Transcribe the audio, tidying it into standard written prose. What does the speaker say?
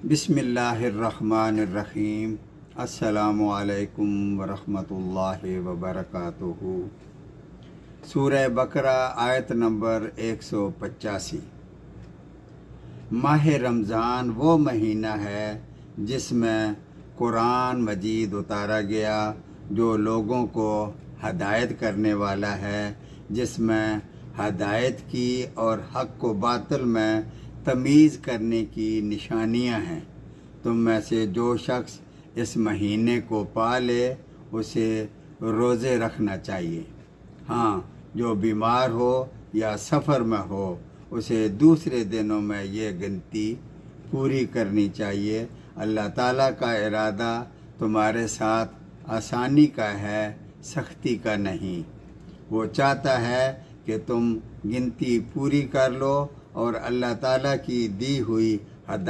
بسم اللہ الرحمن الرحیم۔ السلام علیکم ورحمۃ اللہ وبرکاتہ۔ سورہ بقرہ آیت نمبر 185۔ ماہ رمضان وہ مہینہ ہے جس میں قرآن مجید اتارا گیا، جو لوگوں کو ہدایت کرنے والا ہے، جس میں ہدایت کی اور حق و باطل میں تمیز کرنے کی نشانیاں ہیں۔ تم میں سے جو شخص اس مہینے کو پالے اسے روزے رکھنا چاہیے۔ ہاں، جو بیمار ہو یا سفر میں ہو اسے دوسرے دنوں میں یہ گنتی پوری کرنی چاہیے۔ اللہ تعالیٰ کا ارادہ تمہارے ساتھ آسانی کا ہے، سختی کا نہیں۔ وہ چاہتا ہے کہ تم گنتی پوری کر لو اور اللہ تعالیٰ کی دی ہوئی ہدایت